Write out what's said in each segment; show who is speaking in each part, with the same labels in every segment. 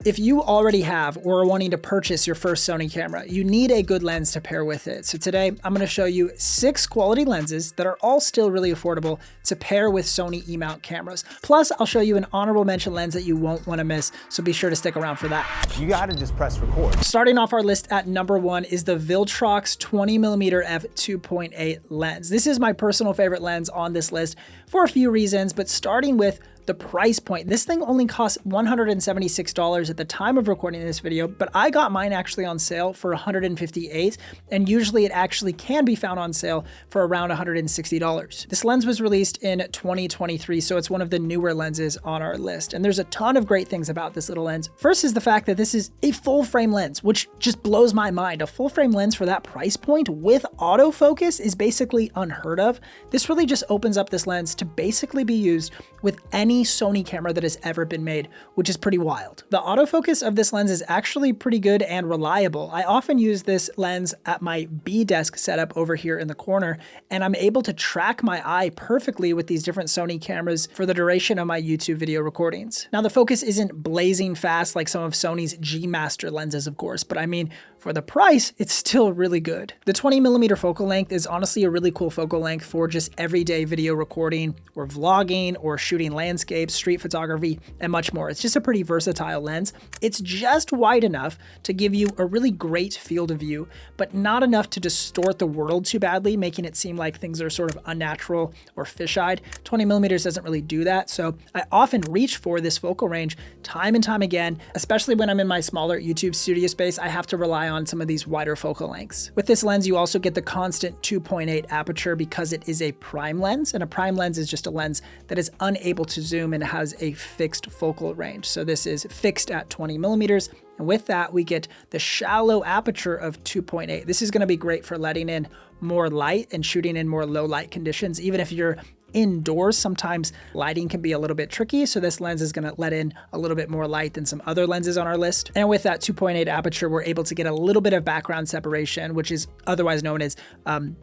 Speaker 1: If you already have or are wanting to purchase your first Sony camera, you need a good lens to pair with it. So today I'm going to show you 6 quality lenses that are all still really affordable to pair with Sony E-mount cameras. Plus, I'll show you an honorable mention lens that you won't want to miss, so be sure to stick around for that.
Speaker 2: You gotta just press record.
Speaker 1: Starting off our list at number 1 is the Viltrox 20mm f2.8 lens. This is my personal favorite lens on this list for a few reasons, but starting with the price point. This thing only costs $176 at the time of recording this video, but I got mine actually on sale for $158, and usually it actually can be found on sale for around $160. This lens was released in 2023, so it's one of the newer lenses on our list, and there's a ton of great things about this little lens. First is the fact that this is a full frame lens, which just blows my mind. A full frame lens for that price point with autofocus is basically unheard of. This really just opens up this lens to basically be used with any Sony camera that has ever been made, which is pretty wild. The autofocus of this lens is actually pretty good and reliable. I often use this lens at my B desk setup over here in the corner, and I'm able to track my eye perfectly with these different Sony cameras for the duration of my YouTube video recordings. Now, the focus isn't blazing fast like some of Sony's G Master lenses, of course, but I mean, for the price, it's still really good. The 20mm focal length is honestly a really cool focal length for just everyday video recording or vlogging or shooting landscapes, street photography, and much more. It's just a pretty versatile lens. It's just wide enough to give you a really great field of view, but not enough to distort the world too badly, making it seem like things are sort of unnatural or fisheyed. 20mm doesn't really do that, so I often reach for this focal range time and time again, especially when I'm in my smaller YouTube studio space. I have to rely on some of these wider focal lengths. With this lens, you also get the constant 2.8 aperture because it is a prime lens, and a prime lens is just a lens that is unable to zoom and has a fixed focal range. So this is fixed at 20mm. And with that, we get the shallow aperture of 2.8. This is going to be great for letting in more light and shooting in more low light conditions. Even if you're indoors, sometimes lighting can be a little bit tricky, so this lens is going to let in a little bit more light than some other lenses on our list. And with that 2.8 aperture, we're able to get a little bit of background separation, which is otherwise known as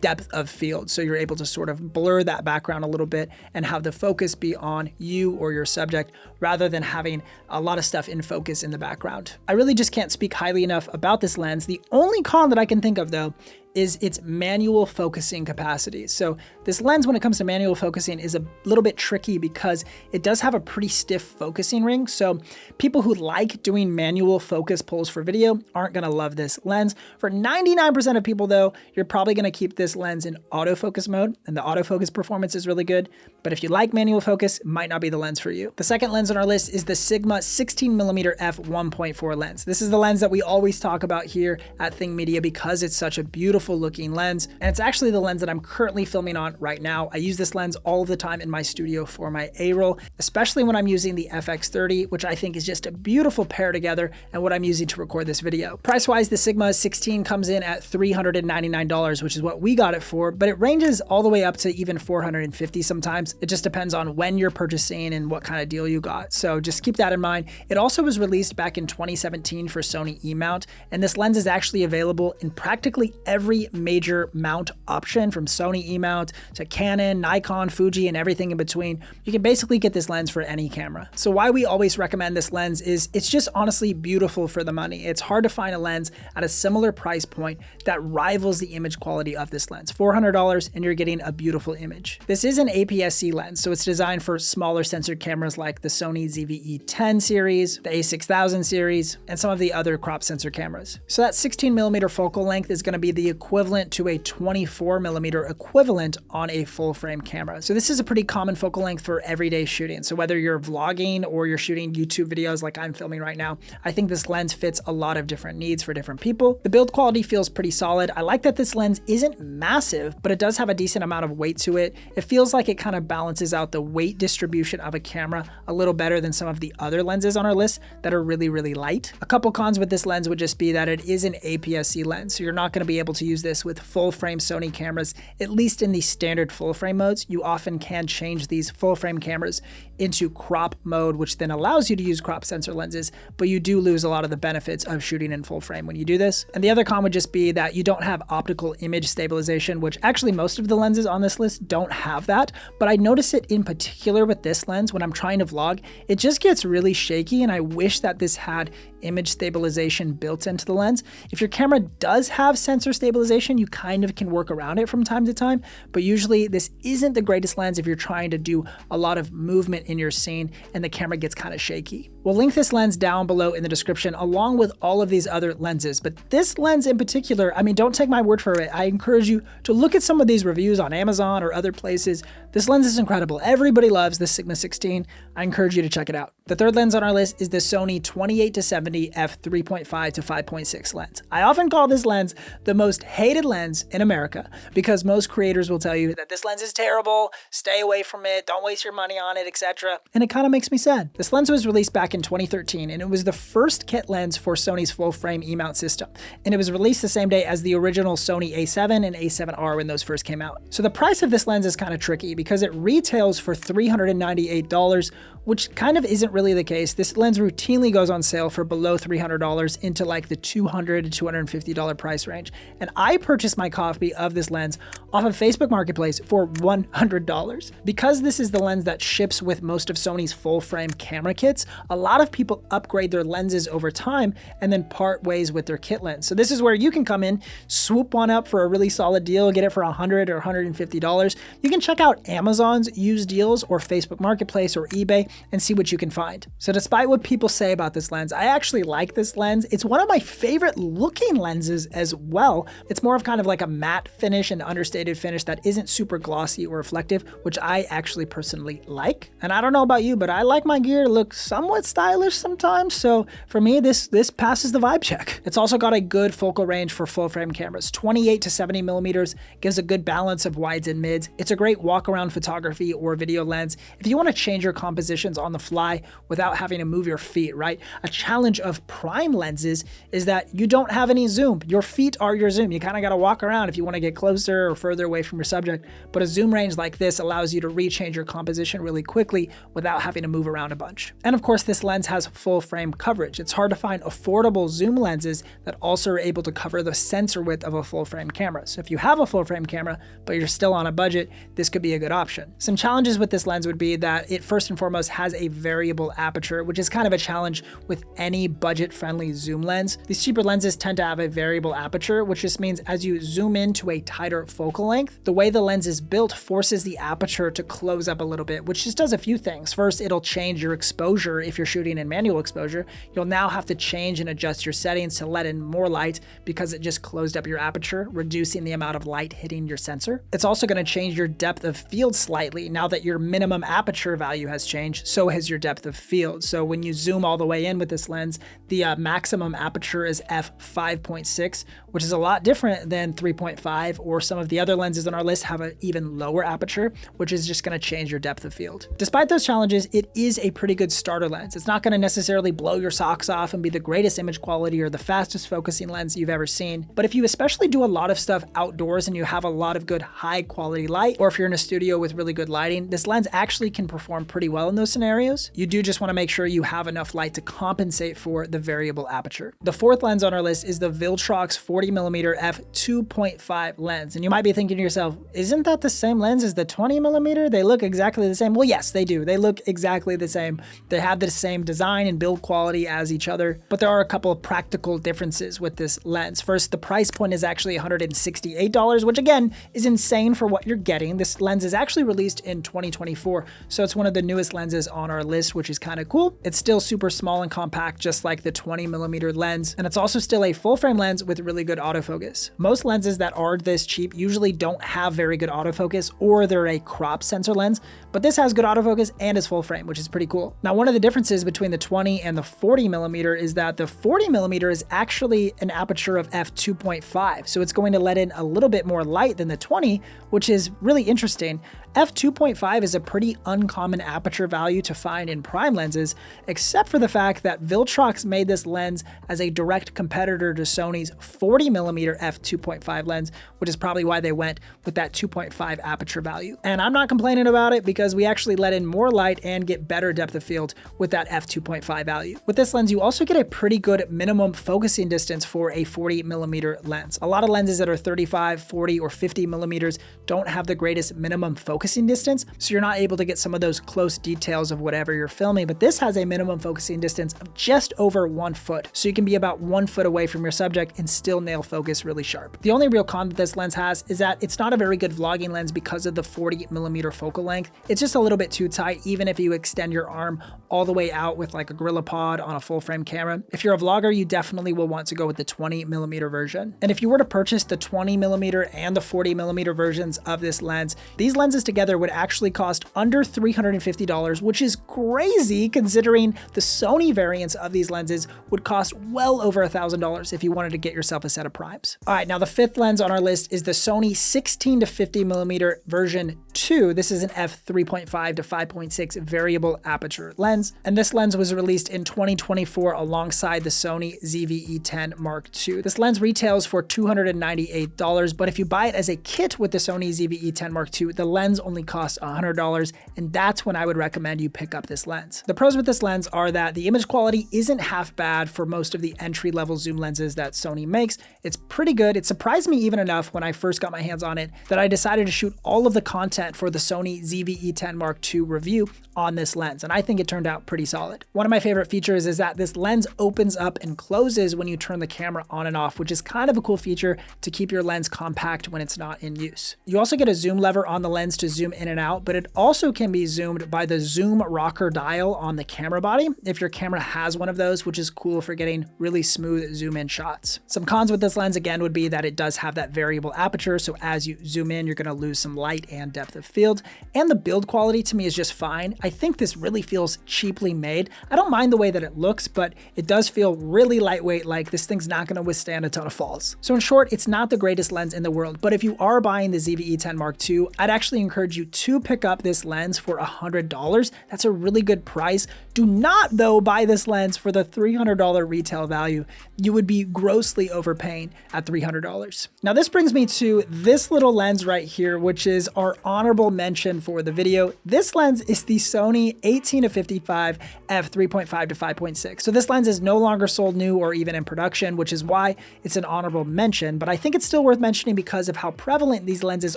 Speaker 1: depth of field. So you're able to sort of blur that background a little bit and have the focus be on you or your subject rather than having a lot of stuff in focus in the background. I really just can't speak highly enough about this lens. The only con that I can think of, though, is its manual focusing capacity. So this lens, when it comes to manual focusing, is a little bit tricky because it does have a pretty stiff focusing ring. So people who like doing manual focus pulls for video aren't gonna love this lens. For 99% of people though, you're probably gonna keep this lens in autofocus mode, and the autofocus performance is really good. But if you like manual focus, it might not be the lens for you. The second lens on our list is the Sigma 16mm f1.4 lens. This is the lens that we always talk about here at Thing Media because it's such a beautiful looking lens, and it's actually the lens that I'm currently filming on right now. I use this lens all the time in my studio for my A-roll, especially when I'm using the FX30, which I think is just a beautiful pair together and what I'm using to record this video. Price-wise, the Sigma 16 comes in at $399, which is what we got it for, but it ranges all the way up to even $450 sometimes. It just depends on when you're purchasing and what kind of deal you got. So just keep that in mind. It also was released back in 2017 for Sony E-mount, and this lens is actually available in practically every major mount option, from Sony E-mount to Canon, Nikon, Fuji, and everything in between. You can basically get this lens for any camera. So why we always recommend this lens is it's just honestly beautiful for the money. It's hard to find a lens at a similar price point that rivals the image quality of this lens. $400 and you're getting a beautiful image. This is an APS-C lens, so it's designed for smaller sensor cameras like the Sony ZV-E10 series, the A6000 series, and some of the other crop sensor cameras. So that 16mm focal length is going to be the equivalent to a 24mm equivalent on a full frame camera. So this is a pretty common focal length for everyday shooting. So whether you're vlogging or you're shooting YouTube videos like I'm filming right now, I think this lens fits a lot of different needs for different people. The build quality feels pretty solid. I like that this lens isn't massive, but it does have a decent amount of weight to it. It feels like it kind of balances out the weight distribution of a camera a little better than some of the other lenses on our list that are really, really light. A couple cons with this lens would just be that it is an APS-C lens, so you're not going to be able to use use this with full frame Sony cameras, at least in the standard full frame modes. You often can change these full frame cameras into crop mode, which then allows you to use crop sensor lenses, but you do lose a lot of the benefits of shooting in full frame when you do this. And the other con would just be that you don't have optical image stabilization, which actually most of the lenses on this list don't have that, but I notice it in particular with this lens when I'm trying to vlog. It just gets really shaky, and I wish that this had image stabilization built into the lens. If your camera does have sensor stabilization, you kind of can work around it from time to time, but usually this isn't the greatest lens if you're trying to do a lot of movement in your scene and the camera gets kind of shaky. We'll link this lens down below in the description along with all of these other lenses, but this lens in particular, I mean, don't take my word for it. I encourage you to look at some of these reviews on Amazon or other places. This lens is incredible. Everybody loves the Sigma 16. I encourage you to check it out. The third lens on our list is the Sony 28-70 f3.5 to 5.6 lens. I often call this lens the most hated lens in America because most creators will tell you that this lens is terrible, stay away from it, don't waste your money on it, etc. And it kind of makes me sad. This lens was released back in 2013, and it was the first kit lens for Sony's full frame E-mount system. And it was released the same day as the original Sony A7 and A7R when those first came out. So the price of this lens is kind of tricky because it retails for $398, which kind of isn't really the case. This lens routinely goes on sale for below $300 into like the $200 to $250 price range. And I purchased my copy of this lens off of Facebook Marketplace for $100. Because this is the lens that ships with most of Sony's full frame camera kits, a lot of people upgrade their lenses over time and then part ways with their kit lens. So this is where you can come in, swoop one up for a really solid deal, get it for $100 or $150. You can check out Amazon's used deals or Facebook Marketplace or eBay and see what you can find. So despite what people say about this lens, I actually like this lens. It's one of my favorite looking lenses as well. It's more of kind of like a matte finish and understated finish that isn't super glossy or reflective, which I actually personally like. And I don't know about you, but I like my gear to look somewhat stylish sometimes. So for me, this passes the vibe check. It's also got a good focal range for full frame cameras. 28 to 70 millimeters gives a good balance of wides and mids. It's a great walk around photography or video lens if you want to change your compositions on the fly without having to move your feet, right? A challenge of prime lenses is that you don't have any zoom. Your feet are your zoom. You kind of got to walk around if you want to get closer or further away from your subject. But a zoom range like this allows you to rechange your composition really quickly without having to move around a bunch. And of course, this lens has full frame coverage. It's hard to find affordable zoom lenses that also are able to cover the sensor width of a full frame camera. So if you have a full frame camera, but you're still on a budget, this could be a good option. Some challenges with this lens would be that it first and foremost has a variable aperture, which is kind of a challenge with any budget-friendly zoom lens. These cheaper lenses tend to have a variable aperture, which just means as you zoom into a tighter focal length, the way the lens is built forces the aperture to close up a little bit, which just does a few things. First, it'll change your exposure if you're shooting in manual exposure. You'll now have to change and adjust your settings to let in more light because it just closed up your aperture, reducing the amount of light hitting your sensor. It's also going to change your depth of field slightly. Now that your minimum aperture value has changed, so has your depth of field. So when you zoom all the way in with this lens, the maximum aperture is f5.6, which is a lot different than 3.5, or some of the other lenses on our list have an even lower aperture, which is just going to change your depth of field. Despite those challenges, it is a pretty good starter lens. It's not going to necessarily blow your socks off and be the greatest image quality or the fastest focusing lens you've ever seen, but if you especially do a lot of stuff outdoors and you have a lot of good high quality light, or if you're in a studio with really good lighting, this lens actually can perform pretty well in those scenarios. You do just want to make sure you have enough light to compensate for the variable aperture. The fourth lens on our list is the Viltrox 40mm f2.5 lens. And you might be thinking to yourself, isn't that the same lens as the 20mm? They look exactly the same. Well, yes, they do. They look exactly the same. They have the same design and build quality as each other, but there are a couple of practical differences with this lens. First, the price point is actually $168, which again is insane for what you're getting. This lens is actually released in 2024, so it's one of the newest lenses on our list, which is kind of cool. It's still super small and compact, just like the 20mm lens, and it's also still a full frame lens with really good autofocus. Most lenses that are this cheap usually don't have very good autofocus, or they're a crop sensor lens, but this has good autofocus and is full frame, which is pretty cool. Now, one of the differences between the 20 and the 40mm is that the 40mm is actually an aperture of f2.5, so it's going to let in a little bit more light than the 20, which is really interesting. f2.5 is a pretty uncommon aperture value to find in prime lenses, except for the fact that Viltrox made this lens as a direct competitor to Sony's 40mm f2.5 lens, which is probably why they went with that 2.5 aperture value. And I'm not complaining about it because we actually let in more light and get better depth of field with that f2.5 value. With this lens, you also get a pretty good minimum focusing distance for a 40mm lens. A lot of lenses that are 35, 40, or 50 millimeters don't have the greatest minimum focusing distance, so you're not able to get some of those close details of whatever you're filming, but this has a minimum focusing distance of just over 1 foot, so you can be about 1 foot away from your subject and still nail focus really sharp. The only real con that this lens has is that it's not a very good vlogging lens because of the 40mm focal length. It's just a little bit too tight, even if you extend your arm all the way out with like a Gorilla Pod on a full frame camera. If you're a vlogger, you definitely will want to go with the 20mm version. And if you were to purchase the 20mm and the 40mm versions of this lens, these lenses together would actually cost under $350, which is crazy considering the Sony variants of these lenses would cost well over $1,000 if you wanted to get yourself a set of primes. All right, now the fifth lens on our list is the Sony 16 to 50mm version 2. This is an f3.5 to 5.6 variable aperture lens, and this lens was released in 2024 alongside the Sony ZV-E10 Mark II. This lens retails for $298, but if you buy it as a kit with the Sony ZV-E10 Mark II, the lens only costs $100, and that's when I would recommend you pick up this lens. The pros with this lens are that the image quality isn't half bad for most of the entry-level zoom lenses that Sony makes. It's pretty good. It surprised me even enough when I first got my hands on it that I decided to shoot all of the content for the Sony ZV-E10 Mark II review on this lens, and I think it turned out pretty solid. One of my favorite features is that this lens opens up and closes when you turn the camera on and off, which is kind of a cool feature to keep your lens compact when it's not in use. You also get a zoom lever on the lens to zoom in and out, but it also can be zoomed by the zoom rocker dial on the camera body if your camera has one of those, which is cool for getting really smooth zoom in shots. Some cons with this lens again would be that it does have that variable aperture, so as you zoom in, you're going to lose some light and depth of field, and the build quality to me is just fine. I think this really feels cheaply made. I don't mind the way that it looks, but it does feel really lightweight, like this thing's not going to withstand a ton of falls. So in short, it's not the greatest lens in the world, but if you are buying the ZV-E10 Mark II, I'd actually encourage you to pick up this lens for $100. That's a really good price. Do not, though, buy this lens for the $300 retail value. You would be grossly overpaying at $300. Now this brings me to this little lens right here, which is our honorable mention for the video. This lens is the Sony 18 to 55 f3.5 to 5.6. So this lens is no longer sold new or even in production, which is why it's an honorable mention, but I think it's still worth mentioning because of how prevalent these lenses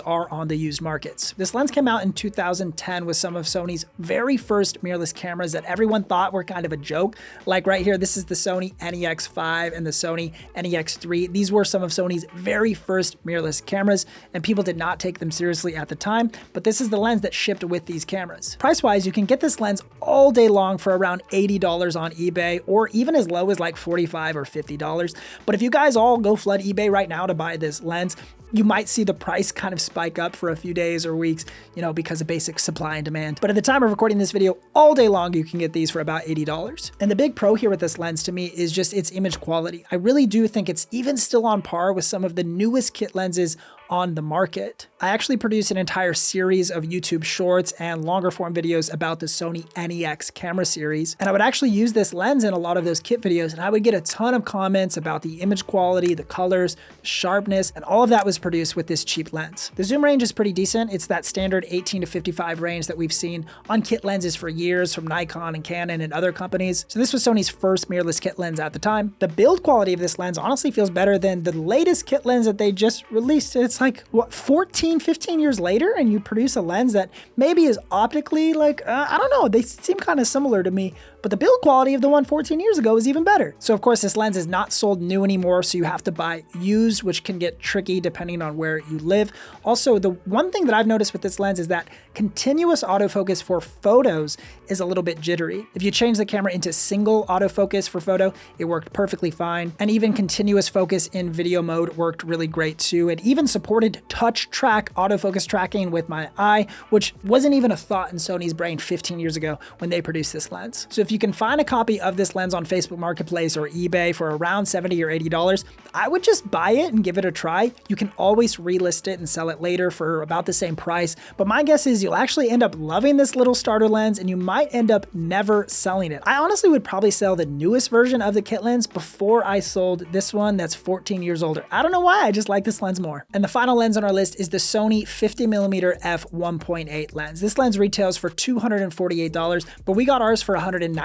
Speaker 1: are on the used markets. This lens came out in 2010 with some of Sony's very first mirrorless cameras that everyone thought were kind of a joke. Like right here, this is the Sony NEX5 and the Sony NEX3. These were some of Sony's very first mirrorless cameras, and people did not take them seriously at the time, but this is the lens that shipped with these cameras. Price-wise, you can get this lens all day long for around $80 on eBay, or even as low as like $45 or $50. But if you guys all go flood eBay right now to buy this lens, you might see the price kind of spike up for a few days or weeks, you know, because of basic supply and demand. But at the time of recording this video, all day long, you can get these for about $80. And the big pro here with this lens to me is just its image quality. I really do think it's even still on par with some of the newest kit lenses on the market. I actually produced an entire series of YouTube shorts and longer form videos about the Sony NEX camera series, and I would actually use this lens in a lot of those kit videos, and I would get a ton of comments about the image quality, the colors, the sharpness, and all of that was produced with this cheap lens. The zoom range is pretty decent. It's that standard 18 to 55 range that we've seen on kit lenses for years from Nikon and Canon and other companies. So this was Sony's first mirrorless kit lens at the time. The build quality of this lens honestly feels better than the latest kit lens that they just released. It's like, what, 14, 15 years later, and you produce a lens that maybe is optically like, I don't know, they seem kind of similar to me, but the build quality of the one 14 years ago is even better. So of course this lens is not sold new anymore, so you have to buy used, which can get tricky depending on where you live. Also, the one thing that I've noticed with this lens is that continuous autofocus for photos is a little bit jittery. If you change the camera into single autofocus for photo, it worked perfectly fine. And even continuous focus in video mode worked really great too. It even supported touch track autofocus tracking with my eye, which wasn't even a thought in Sony's brain 15 years ago when they produced this lens. So if If you can find a copy of this lens on Facebook Marketplace or eBay for around $70 or $80, I would just buy it and give it a try. You can always relist it and sell it later for about the same price, but my guess is you'll actually end up loving this little starter lens and you might end up never selling it. I honestly would probably sell the newest version of the kit lens before I sold this one that's 14 years older. I don't know why, I just like this lens more. And the final lens on our list is the Sony 50mm f1.8 lens. This lens retails for $248, but we got ours for $199,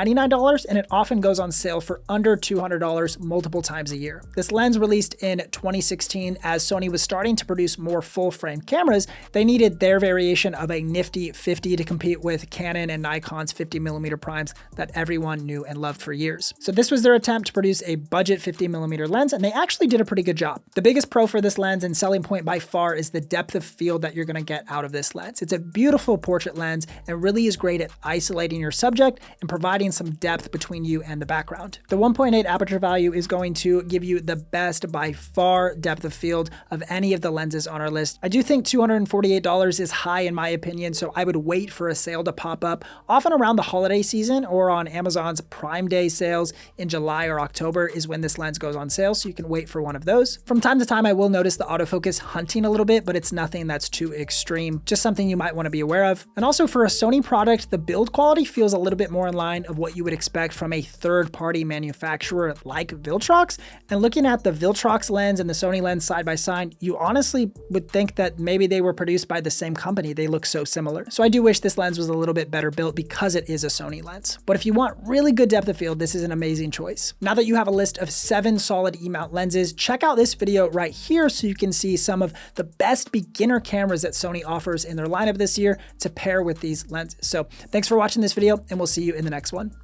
Speaker 1: and it often goes on sale for under $200 multiple times a year. This lens released in 2016 as Sony was starting to produce more full-frame cameras. They needed their variation of a nifty 50 to compete with Canon and Nikon's 50mm primes that everyone knew and loved for years. So this was their attempt to produce a budget 50mm lens, and they actually did a pretty good job. The biggest pro for this lens and selling point by far is the depth of field that you're going to get out of this lens. It's a beautiful portrait lens and really is great at isolating your subject and providing some depth between you and the background. The 1.8 aperture value is going to give you the best by far depth of field of any of the lenses on our list. I do think $248 is high in my opinion, so I would wait for a sale to pop up, often around the holiday season or on Amazon's Prime Day sales in July or October is when this lens goes on sale, so you can wait for one of those. From time to time, I will notice the autofocus hunting a little bit, but it's nothing that's too extreme, just something you might want to be aware of. And also for a Sony product, the build quality feels a little bit more in line of what you would expect from a third-party manufacturer like Viltrox. And looking at the Viltrox lens and the Sony lens side by side, you honestly would think that maybe they were produced by the same company. They look so similar. So I do wish this lens was a little bit better built because it is a Sony lens. But if you want really good depth of field, this is an amazing choice. Now that you have a list of 7 solid E-mount lenses, check out this video right here so you can see some of the best beginner cameras that Sony offers in their lineup this year to pair with these lenses. So thanks for watching this video, and we'll see you in the next one.